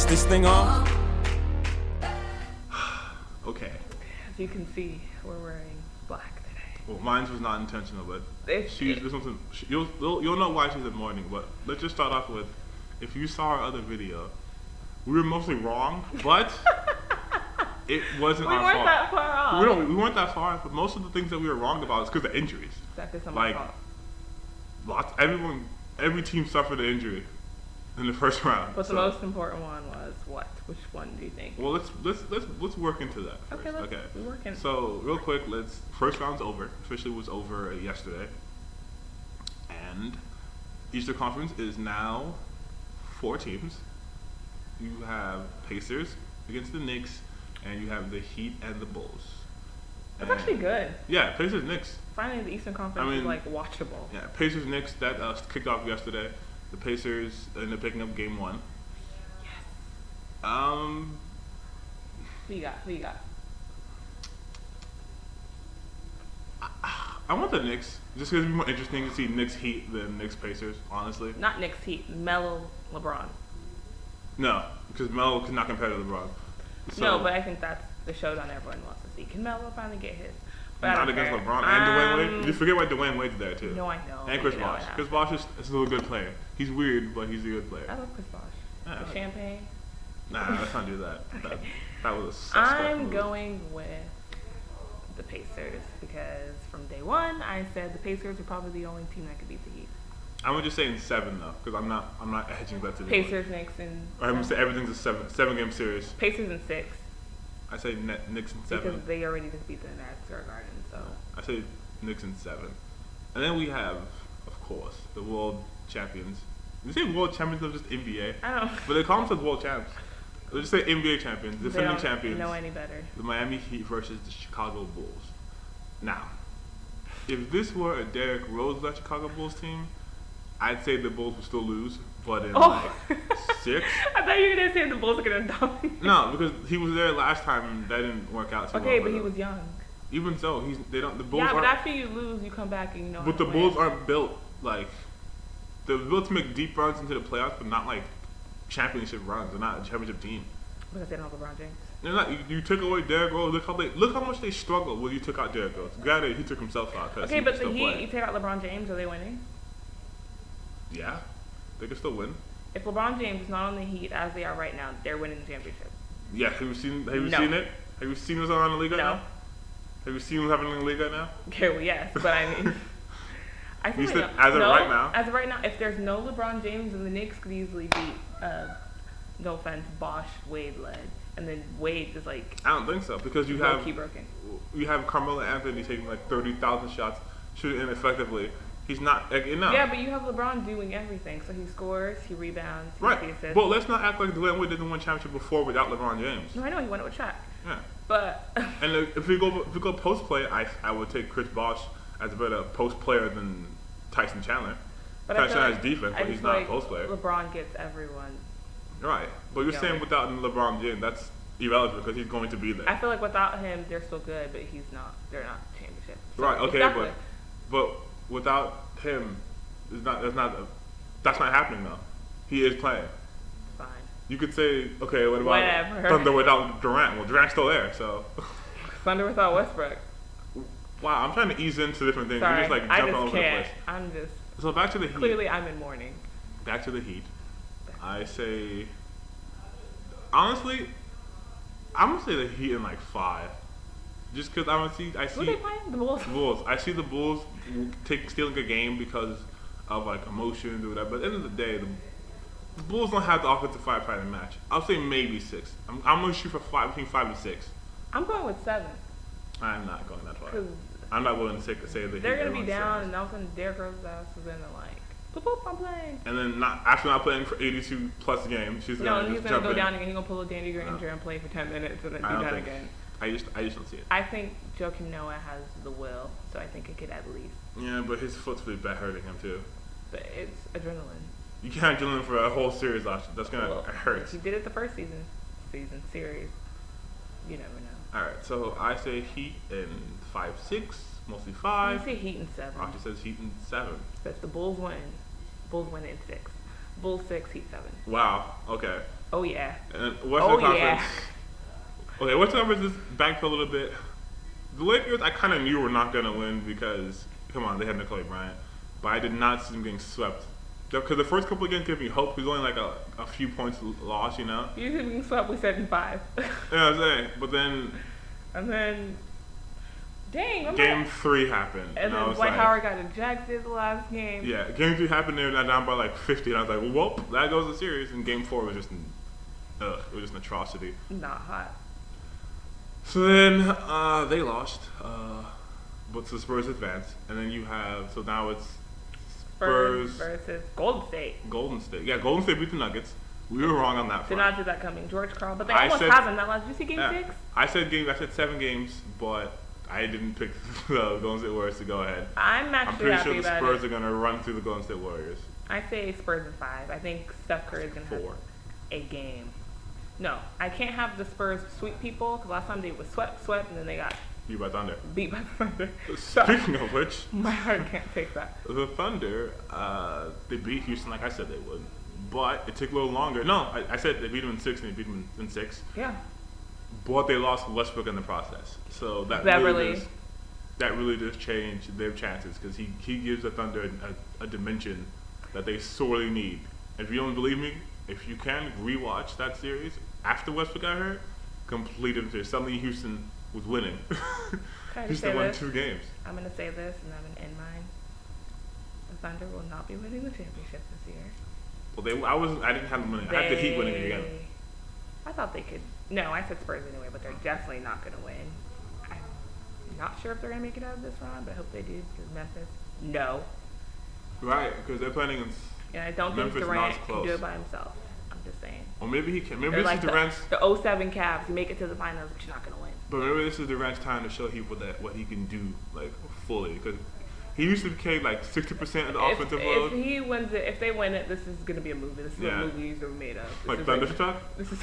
this thing on? Okay. As you can see, we're wearing black today. Well, mine was not intentional, but you'll know why she's in mourning. But let's just start off with, if you saw our other video, we were mostly wrong, but it wasn't our fault. We weren't that far off. We weren't that far off, but most of the things that we were wrong about is because of injuries. Exactly, someone's fault. Every team suffered an injury in the first round. But the most important one was what? Which one do you think? Well, let's work into that first. Okay. We working. So real quick, first round's over. Officially was over yesterday, and Eastern Conference is now 4 teams. You have Pacers against the Knicks, and you have the Heat and the Bulls. That's actually good. Yeah, Pacers Knicks. Finally, the Eastern Conference is like watchable. Yeah, Pacers Knicks that kicked off yesterday. The Pacers ended up picking up game 1. Yes. Who you got? I want the Knicks, just because it'd be more interesting to see Knicks Heat than Knicks Pacers, honestly. Not Knicks Heat, Melo LeBron. No, because Melo cannot compare to LeBron. So, no, but I think that's the showdown everyone wants to see. Can Melo finally get his? But not against LeBron and Dwayne Wade. You forget why Dwayne Wade's there too. No, I know. And Chris Bosh. Chris Bosh is still a good player. He's weird, but he's a good player. I love Chris Bosh. The champagne. Nah, let's not do that. Okay. That was a suspect I'm move. going with the Pacers because from day one I said the Pacers are probably the only team that could beat the Heat. I would just say in 7 though, because I'm not hedging bets anymore. Pacers, Knicks, and I'm gonna say everything's a 7 game series. Pacers in 6. I say Knicks in 7 because they already just beat them at Square Garden. So I say Knicks in 7, and then we have, of course, the world champions. They say world champions of just NBA. I don't. But they call themselves world champs. They just say NBA champions, defending champions. They don't know any better. The Miami Heat versus the Chicago Bulls. Now, if this were a Derrick Rose-led Chicago Bulls team, I'd say the Bulls would still lose, but in 6. I thought you were gonna say the Bulls are gonna dominate. No, because he was there last time and that didn't work out too well. Okay, but he was young. Even so, the Bulls. Yeah, but after you lose, you come back and you know. But the Bulls aren't built like they're built to make deep runs into the playoffs, but not like championship runs. They're not a championship team. Because they don't have LeBron James. They're not. You took away Derrick Rose. Look how much they struggled when you took out Derrick Rose. Granted, he took himself out. Okay, but the Heat, you take out LeBron James, are they winning? Yeah, they can still win. If LeBron James is not on the Heat as they are right now, they're winning the championship. Yeah, have you seen it? Have you seen what's on the league right now? Have you seen what's happening in the league right now? Okay, well, yes, but I mean, I think as of right now. As of right now, if there's no LeBron James, then the Knicks could easily beat. No offense, Bosh Wade led, and then Wade is like. I don't think so because you have Carmelo Anthony taking like 30,000 shots, shooting ineffectively. He's not enough. Yeah, but you have LeBron doing everything. So he scores, he rebounds, right. He assists. But let's not act like Dwayne Wade didn't win championship before without LeBron James. No, I know he won it with Shaq. Yeah. But and if we go post play, I would take Chris Bosh as a better post player than Tyson Chandler. But Tyson Chandler has defense, but he's not a post player. LeBron gets everyone. Right, but you're saying without LeBron James, that's irrelevant because he's going to be there. I feel like without him, they're still good, but he's not. They're not championship. So right. Okay. exactly. But without him. That's not happening though. He is playing. Fine. You could say, okay, what about Thunder without Durant? Well, Durant's still there, so. Thunder without Westbrook. Wow, I'm trying to ease into different things. Sorry, You're just like jumping all over the place. I'm just. So back to the Heat. Clearly, I'm in mourning. Back to the Heat. I say, honestly, I'm gonna say the Heat in like 5. Just because I see. Who are they playing? The Bulls. Bulls. I see the Bulls stealing a game because of like emotions or whatever. But at the end of the day, the Bulls don't have the offensive firepower to match. I'll say maybe 6. I'm gonna shoot for 5, between 5 and 6. I'm going with 7. I'm not going that far. I'm not willing to say the Heat. They're gonna be down, and all of a sudden Derrick Rose's ass is in the like, boop boop, I'm playing. And then after not playing for 82 plus games, he's gonna go down again. He's gonna pull a Danny Granger and play for 10 minutes and then do that again. I just don't see it. I think Joakim Noah has the will, so I think it could at least. Yeah, but his foot's really bad hurting him too. But it's adrenaline. You can't adrenaline for a whole series, Asha. That's gonna hurt. He did it the first series. You never know. All right, so I say Heat in 5-6, mostly 5. I say Heat in 7. Asha says Heat in 7. But if the Bulls win in 6. Bulls 6, Heat 7. Wow. Okay. Oh yeah. And Western Conference. Yeah. Okay, Western Conference is back a little bit. The Lakers, I kind of knew were not gonna win because, come on, they had Kobe Bryant, but I did not see them getting swept. Because the first couple of games gave me hope. It was only like a few points loss, you know. You said being swept with 7-5. Yeah, I'm saying. But then. And then. Dang. Game 3 happened. And then Dwight Howard got ejected the last game. Yeah, Game 3 happened. They were down by like 50, and I was like, "Well, that goes the series." And Game 4 was just, it was just an atrocity. Not hot. So then they lost, but the Spurs advanced, and then you have now it's Spurs versus Golden State. Golden State, yeah, Golden State beat the Nuggets. We were wrong on that front. Did not see that coming, George Karl. But they almost had them that last. Did you see Game 6? I said 7 games, but I didn't pick the Golden State Warriors to go ahead. I'm pretty sure the Spurs are going to run through the Golden State Warriors. I say Spurs in 5. I think Steph Curry is going to have a game. No, I can't have the Spurs sweep people because last time they was swept, and then they got beat by Thunder. Speaking of which, my heart can't take that. The Thunder, they beat Houston like I said they would, but it took a little longer. No, I said they beat them in 6 and they beat them in 6. Yeah. But they lost Westbrook in the process, so that really does change their chances because he gives the Thunder a dimension that they sorely need. If you don't believe me, if you can rewatch that series after Westbrook got hurt, completed it. Suddenly Houston was winning. Houston won 2 games. I'm gonna say this, and I'm gonna end mine. The Thunder will not be winning the championship this year. Well, I didn't have them winning. I had the Heat winning again. I thought they could. No, I said Spurs anyway, but they're definitely not gonna win. I'm not sure if they're gonna make it out of this round, but I hope they do because Memphis. No. Right, because they're playing against. And I don't think Durant can do it by himself. I'm just saying. Or maybe he can. Maybe this is Durant's. The 07 Cavs. You make it to the finals, but you're not gonna win. But maybe this is Durant's time to show people what he can do like fully. Because he used to carry like 60% of the offensive load. If he wins it, if they win it, this is gonna be a movie. This is what movies are made of. Like Thunderstruck. This is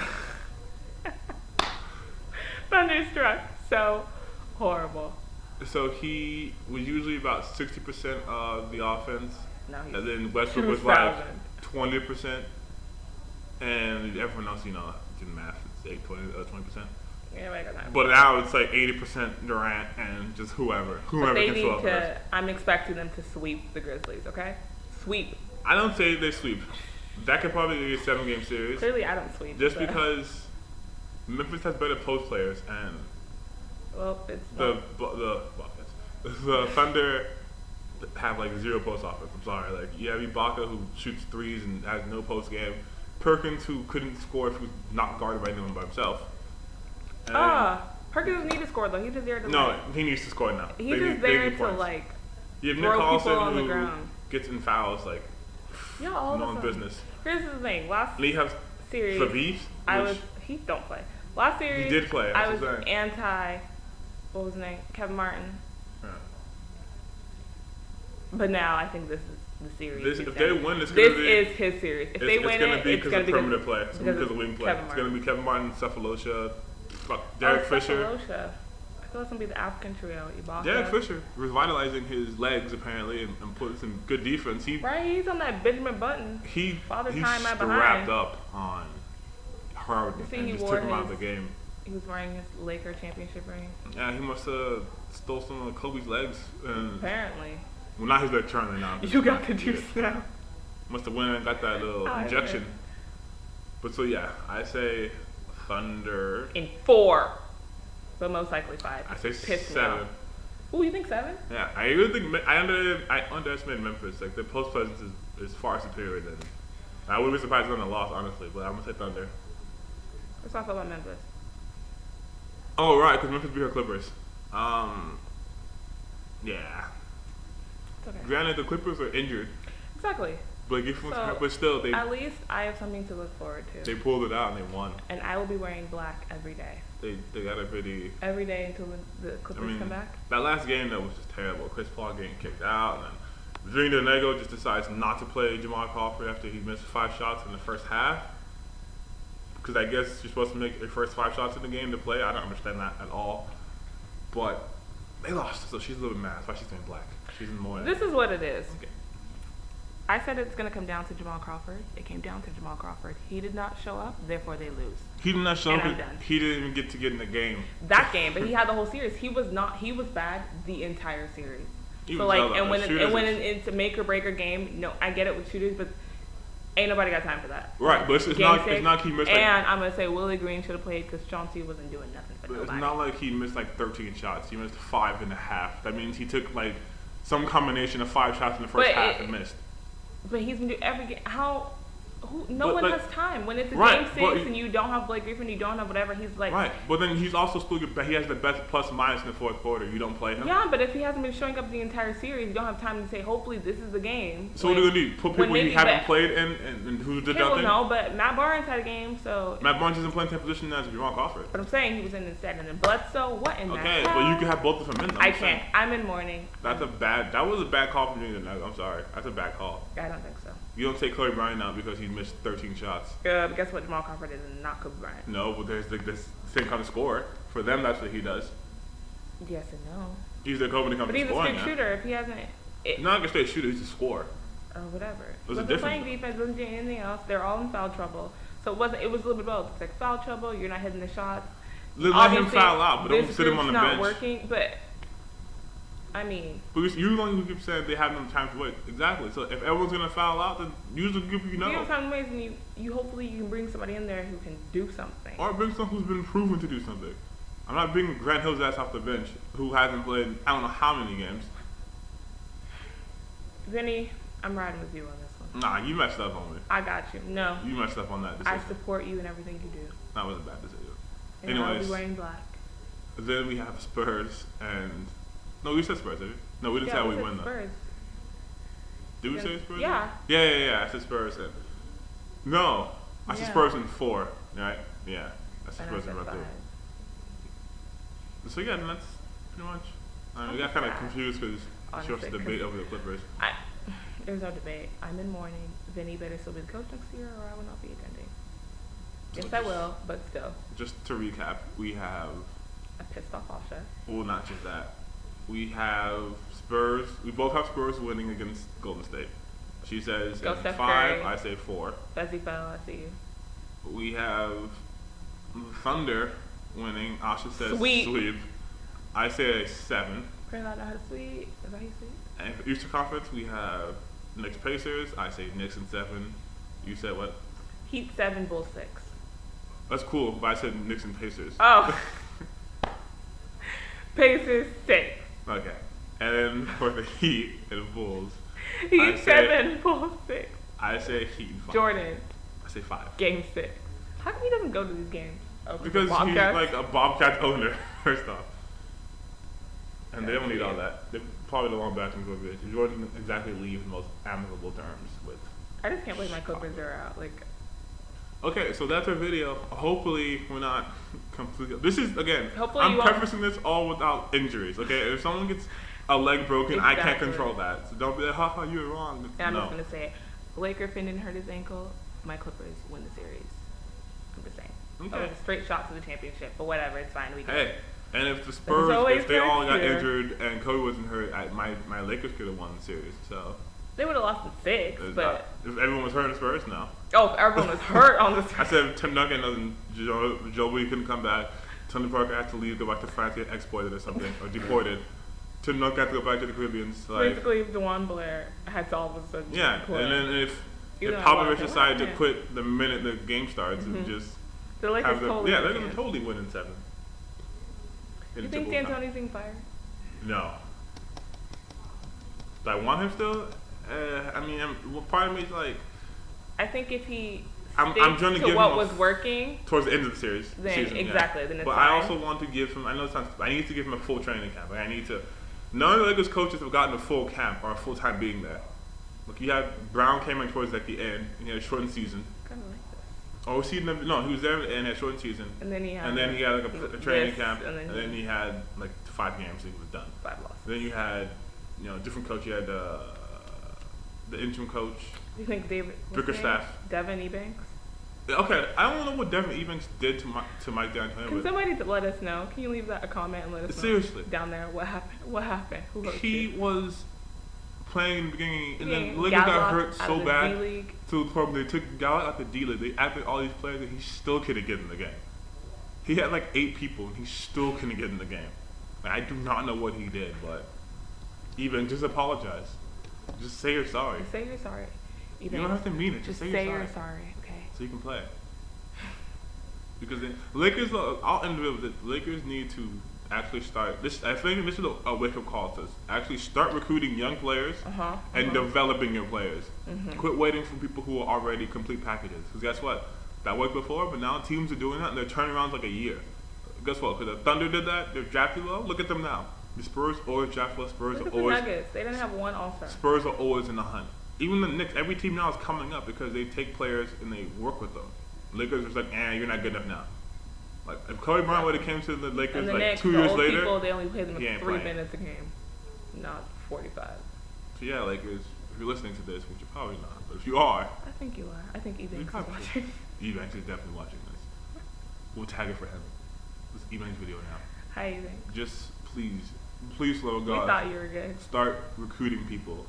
Thunderstruck. So horrible. So he was usually about 60% of the offense. No, and then Westbrook was like 20%. And everyone else, did math. It's 20%. Yeah, but now it's like 80% Durant and just whoever can show up. I'm expecting them to sweep the Grizzlies, okay? Sweep. I don't say they sweep. That could probably be a 7-game series. Clearly I don't sweep. Just because Memphis has better post players and the Thunder have like 0 post offense. I'm sorry. Like you have Ibaka who shoots threes and has no post game. Perkins who couldn't score if he was not guarded by anyone by himself. Perkins doesn't need to score though. He's just there to he needs to score now. He's just there to like you have throw people on who the ground. Gets in fouls like no one's business. Here's the thing. Last series, he don't play. Last series, he did play. I was anti. What was his name? Kevin Martin. Yeah. But now I think this is the series. If they win, this is his series. If they win it's gonna be perimeter play. It's gonna be because of wing play. It's gonna be Kevin Martin, Cephalosha, Derek Fisher. Cephalosha. I feel it's gonna be the African trio. Ibaka. Derek Fisher revitalizing his legs apparently and putting some good defense. He's on that Benjamin Button. He's strapped up on Howard and just took him out of the game. He was wearing his Laker championship ring. Yeah, he must have stole some of Kobe's legs. Apparently. Well, not his leg currently now. You got the juice now. Must have went and got that little injection. But so yeah, I say Thunder. In 4. But most likely 5. I say 7. Ooh, you think 7? Yeah, I really think I underestimated Memphis. Like their post presence is far superior than. I wouldn't be surprised if they lost, honestly, but I'm gonna say Thunder. What's I feel about Memphis? Oh right, because Memphis beat her Clippers. Yeah. Okay. Granted, the Clippers are injured. Exactly. But still, at least I have something to look forward to. They pulled it out and they won. And I will be wearing black every day. They got a pretty every day until the Clippers come back. That last game though was just terrible. Chris Paul getting kicked out, and then Virginia Nego just decides not to play Jamal Crawford after he missed 5 shots in the first half. Because I guess you're supposed to make your first 5 shots in the game to play. I don't understand that at all. But they lost, so she's a little bit mad. That's why she's wearing black. She's in mourning. This is what it is. Okay. I said it's going to come down to Jamal Crawford. It came down to Jamal Crawford. He did not show up, therefore they lose. He did not show And up. I'm done. He didn't even get in the game. That game, but he had the whole series. He was bad the entire series. He So was like, out and there. when it's a make or break or game, no, I get it with shooters, but ain't nobody got time for that. Right, but it's not he missed. And I'm gonna say Willie Green should have played because Chauncey wasn't doing nothing for But nobody. it's not like he missed like 13 shots. He missed 5.5. That means he took like some combination of 5 shots in the first half and missed. But he's been doing every game. No one has time. When it's a right, game 6 and you don't have Blake Griffin, you don't have whatever, he's like... Right, but then he's also still good. He has the best plus minus in the fourth quarter. You don't play him? Yeah, but if he hasn't been showing up the entire series, you don't have time to say, hopefully this is the game. So what are you going to do? Put people you haven't played in and who did nothing? No, but Matt Barnes had a game, so... Matt Barnes isn't playing the same position as Jamal Crawford. But I'm saying he was in instead. And then Bledsoe, what in that? Okay, but you can have both of them in though. I can't. I'm in mourning. That was a bad call from you tonight. I'm sorry. That's a bad call. I don't think so. You don't take Kobe Bryant out because he missed 13 shots. But guess what? Jamal Crawford is not Kobe Bryant. No, but there's this same kind of score. For them, that's what he does. Yes and no. He's the Kobe to come but to he's scoring. A straight shooter. If he hasn't... Not a straight shooter, he's a scorer. Or whatever. Wasn't playing defense, wasn't doing anything else. They're all in foul trouble. So it was a little bit of both. It's like foul trouble, you're not hitting the shots. Let him foul out, but don't sit him on the bench. This not working, but... I mean... Because you're the one who keep saying they have no time to wait. Exactly. So if everyone's going to foul out, then use the group you know. You have time to waste, and you hopefully you can bring somebody in there who can do something. Or bring someone who's been proven to do something. I'm not bringing Grant Hill's ass off the bench, who hasn't played I don't know how many games. Vinny, I'm riding with you on this one. Nah, you messed up on me. I got you. No. You messed up on that decision. I support you in everything you do. That was a bad decision. And Anyways, I'll be wearing black. Then we have Spurs and... No, we said Spurs, did we? No, we didn't say how we win, though. Spurs. Did we say Spurs? Yeah. Yeah. I said Spurs. No. I said Spurs in 4, right? Yeah. I said Spurs in 3. So yeah, then that's pretty much... we got kind of confused because she wants to debate over the Clippers. There's no debate. I'm in mourning. Vinny better still be the coach next year or I will not be attending. Yes, I will, but still. Just to recap, we have... I pissed off Asha. Well, not just that. We have Spurs. We both have Spurs winning against Golden State. She says 5, I say 4. Fezzy fell, I see you. We have Thunder winning. Asha says sweep. I say 7. Apparently I know how to sweep. Is that how you sweep? And for Eastern Conference, we have Knicks Pacers. I say Knicks in 7. You said what? Heat 7, Bulls 6. That's cool, but I said Knicks and Pacers. Oh. Pacers 6. Okay. And then for the Heat and Bulls, Heat 7, Bulls 6. I say Heat 5. Jordan. I say 5. Game 6. How come he doesn't go to these games? Oh, because he's like a Bobcat owner, first off. And they don't need all that. They're probably the long back and Clippers. Jordan didn't exactly leave in the most amicable terms with. I just can't believe my Clippers are out. Okay, so that's our video. Hopefully we're not completely... This is, again, hopefully I'm prefacing this all without injuries, okay? If someone gets a leg broken, I can't control that. So don't be like, haha, you were wrong. And I'm just going to say it. Blake Griffin didn't hurt his ankle. My Clippers win the series. I'm just saying. Okay. It was a straight shot to the championship, but whatever, it's fine. We can. Hey, and if the Spurs, if they all got injured and Kobe wasn't hurt, my Lakers could have won the series, so... They would have lost in 6, but... If everyone was hurt in the Spurs, no. Oh, if everyone was hurt on the Spurs. I said if Tim Duncan doesn't, Joe Lee couldn't come back, Tony Parker had to leave, go back to France, get exploited or something, or deported. Tim Duncan had to go back to the Caribbean. Basically, if DeJuan Blair had to all of a sudden quit. And then if Popovich decided to quit the minute the game starts and just... The Lakers totally they're going to totally win in 7. You think D'Antoni's being fired? No. Do I want him still? I mean, part of me is like... I think if he I'm trying to give what him was working... Towards the end of the series. Then, exactly. Then it's but fine. I also want to give him... I need to give him a full training camp. I need to... None of the Lakers coaches have gotten a full camp or a full time being there. Look, you had... Brown came in towards like the end, and he had a shortened season. Kind of like this. Or was he... No, he was there and had a shortened season. And then he had... like a training camp. And then he had like 5 games and he was done. 5 losses. Then you had... different coach. You had the interim coach. You think Bickerstaff. Devin Ebanks? Okay, I don't know what Devin Ebanks did to Mike D'Antoni. Can somebody let us know? Can you leave that a comment and let us know? Seriously. Down there, what happened? What happened? Who hurt He you? was playing in the beginning, and then Yeah, Lakers got Gallock hurt out so of the bad D-League. to the point where they took Gallock out the D-League. They acted all these players, and he still couldn't get in the game. He had like 8 people, and he still couldn't get in the game. And I do not know what he did, but even just apologize. Just say you're sorry. Just say you're sorry. You don't have to mean it. Just say say you're you're sorry. sorry, okay? So you can play. Because the Lakers, I'll end with this. The Lakers need to actually start this. I think this is a wake-up call to us. Actually, start recruiting young players and developing your players. Quit waiting for people who are already complete packages. Because guess what? That worked before, but now teams are doing that, and their turnaround's like a year. Guess what? Because the Thunder did that. They're drafted low. Look at them now. The Spurs always draft low. Spurs Look are at the always. Nuggets. They didn't have one All-Star. Spurs are always in the hunt. Even the Knicks, every team now is coming up because they take players and they work with them. Lakers was like, you're not good enough now. Like if Kobe Bryant would have came to the Lakers And the like Knicks, 2 the years old later, people, they only played them he ain't 3 playing. minutes a game, not 45. So yeah, Lakers, if you're listening to this, which you're probably not, but if you are, I think you are. I think you Ebanks is probably watching. Ebanks is definitely watching this. We'll tag it for him. This is Ebanks video now. Hi, Ebanks. Just please, little We God, thought you were good. start recruiting people,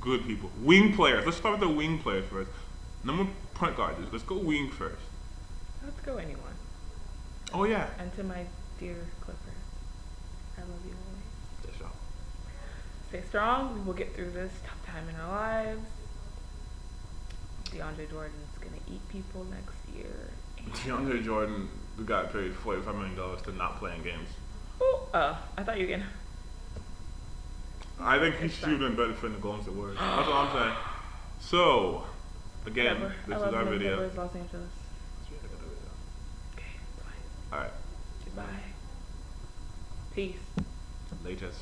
good people, wing players. Let's start with the wing players first. Number point guards. Let's go wing first. Let's go anyone. Oh yeah. And to my dear Clippers, I love you always. That's all. Stay strong. We will get through this tough time in our lives. DeAndre Jordan's gonna eat people next year. DeAndre Jordan got paid $45 million to not play in games. Oh, I thought you were gonna. I think he should have been better for the Golden State Warriors. That's all I'm saying. So, again, Whatever. this I is love our them video. Clippers, Los Angeles. Okay, bye. Alright, Goodbye. Peace. latest.